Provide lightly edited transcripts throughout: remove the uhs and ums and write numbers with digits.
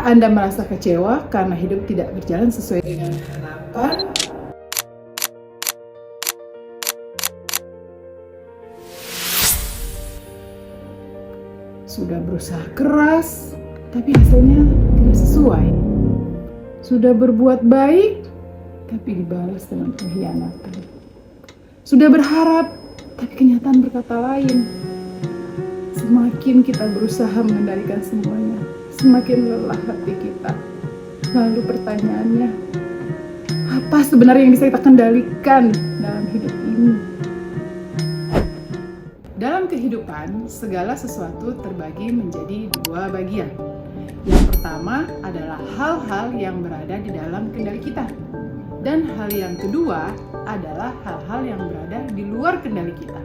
Apakah Anda merasa kecewa karena hidup tidak berjalan sesuai dengan harapan? Sudah berusaha keras, tapi hasilnya tidak sesuai. Sudah berbuat baik, tapi dibalas dengan pengkhianatan. Sudah berharap, tapi kenyataan berkata lain. Semakin kita berusaha mengendalikan semuanya, semakin lelah hati kita. Lalu pertanyaannya, apa sebenarnya yang bisa kita kendalikan dalam hidup ini? Dalam kehidupan, segala sesuatu terbagi menjadi dua bagian. Yang pertama adalah hal-hal yang berada di dalam kendali kita. Dan hal yang kedua adalah hal-hal yang berada di luar kendali kita.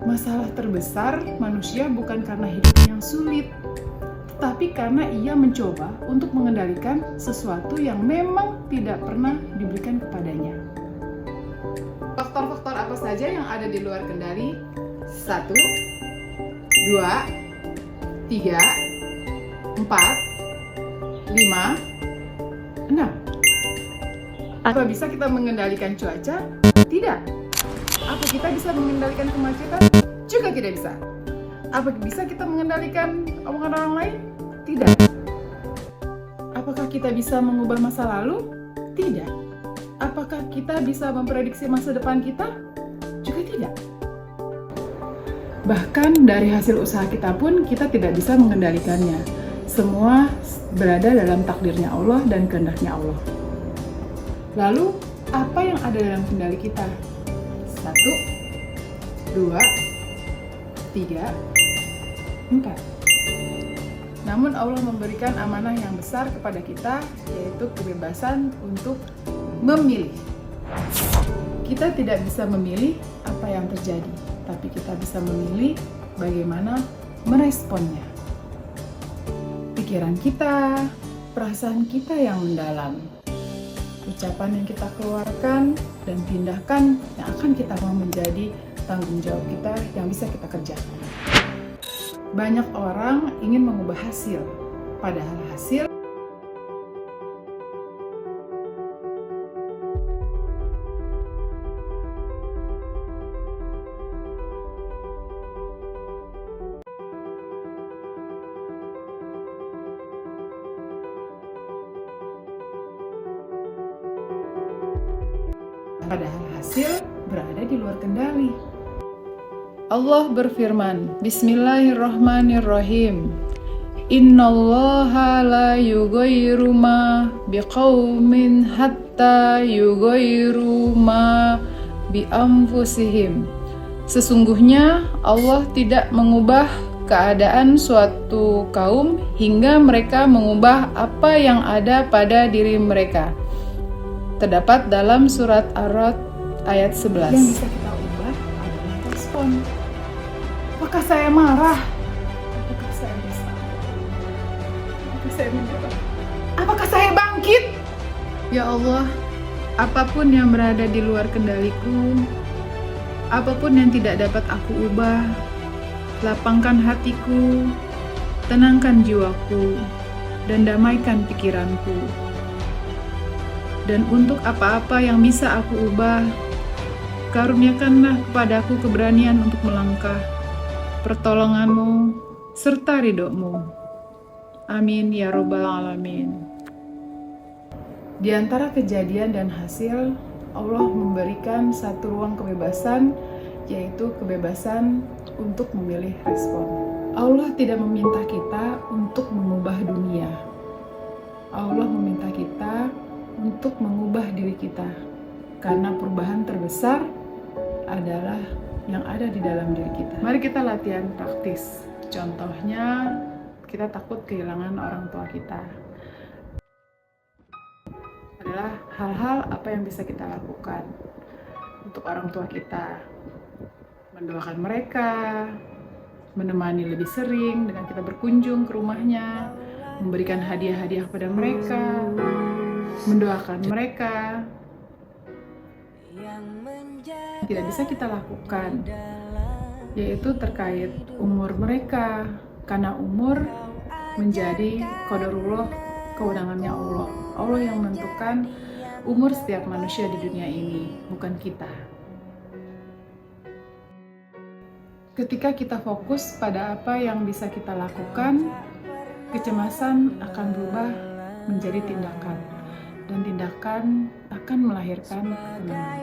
Masalah terbesar manusia bukan karena hidupnya yang sulit, tetapi karena ia mencoba untuk mengendalikan sesuatu yang memang tidak pernah diberikan kepadanya. Faktor-faktor apa saja yang ada di luar kendali? 1, 2, 3, 4, 5, 6. Apa bisa kita mengendalikan cuaca? Tidak. Apa kita bisa mengendalikan kemacetan? Juga tidak bisa. Apa bisa kita mengendalikan omongan orang lain? Tidak. Apakah kita bisa mengubah masa lalu? Tidak. Apakah kita bisa memprediksi masa depan kita? Juga tidak. Bahkan dari hasil usaha kita pun kita tidak bisa mengendalikannya. Semua berada dalam takdirnya Allah dan kehendaknya Allah. Lalu, apa yang ada dalam kendali kita? 1, 2, 3, 4. Namun Allah memberikan amanah yang besar kepada kita, yaitu kebebasan untuk memilih. Kita tidak bisa memilih apa yang terjadi, tapi kita bisa memilih bagaimana meresponnya. Pikiran kita, perasaan kita yang mendalam, ucapan yang kita keluarkan dan tindakan yang akan kita mau menjadi tanggung jawab kita yang bisa kita kerjakan. Banyak orang ingin mengubah hasil, padahal hasil berada di luar kendali. Allah berfirman, Bismillahirrahmanirrahim. Innallaha la yughayyiru ma biqaumin hatta yughayyiru ma bi anfusihim. Sesungguhnya Allah tidak mengubah keadaan suatu kaum hingga mereka mengubah apa yang ada pada diri mereka. Terdapat dalam surat Ar-Ra'd ayat 11. Yang bisa kita ubah adalah respon. Apakah saya marah? Apakah saya bisa? Apakah saya menyerah? Apakah saya bangkit? Ya Allah, apapun yang berada di luar kendaliku, apapun yang tidak dapat aku ubah, lapangkan hatiku, tenangkan jiwaku, dan damaikan pikiranku. Dan untuk apa-apa yang bisa aku ubah, karuniakanlah kepadaku keberanian untuk melangkah, pertolonganmu, serta ridhomu. Amin ya Rabbal Alamin. Di antara kejadian dan hasil, Allah memberikan satu ruang kebebasan, yaitu kebebasan untuk memilih respon. Allah tidak meminta kita untuk mengubah dunia. Allah meminta kita untuk mengubah diri kita, karena perubahan terbesar adalah yang ada di dalam diri kita. Mari kita latihan praktis. Contohnya, kita takut kehilangan orang tua kita. Adalah hal-hal apa yang bisa kita lakukan untuk orang tua kita. Mendoakan mereka, menemani lebih sering dengan kita berkunjung ke rumahnya, memberikan hadiah-hadiah kepada mereka, mendoakan mereka. Tidak bisa kita lakukan, yaitu terkait umur mereka, karena umur menjadi qadarullah, kewenangannya Allah. Allah yang menentukan umur setiap manusia di dunia ini, bukan kita. Ketika kita fokus pada apa yang bisa kita lakukan, kecemasan akan berubah menjadi tindakan, dan tindakan akan melahirkan ketenangan.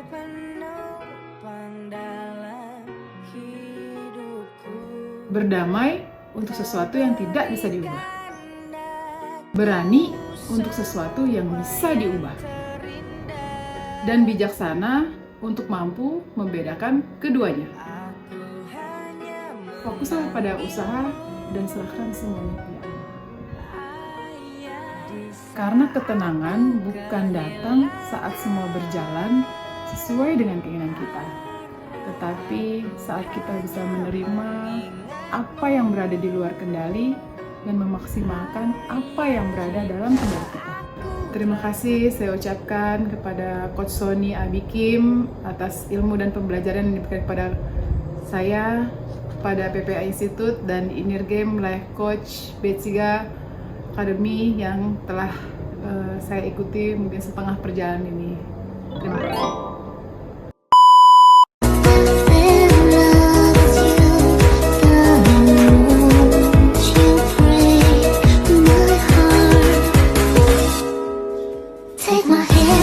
Berdamai untuk sesuatu yang tidak bisa diubah. Berani untuk sesuatu yang bisa diubah. Dan bijaksana untuk mampu membedakan keduanya. Fokuslah pada usaha dan serahkan semuanya kepada Allah. Karena ketenangan bukan datang saat semua berjalan sesuai dengan keinginan kita, tetapi saat kita bisa menerima apa yang berada di luar kendali dan memaksimalkan apa yang berada dalam kendali kita. Terima kasih saya ucapkan kepada Coach Sony Abikim atas ilmu dan pembelajaran yang diberikan kepada saya, pada PPA Institute dan Inner Game Life Coach Betsiga Academy yang telah saya ikuti mungkin setengah perjalanan ini. Terima kasih. Take my hand.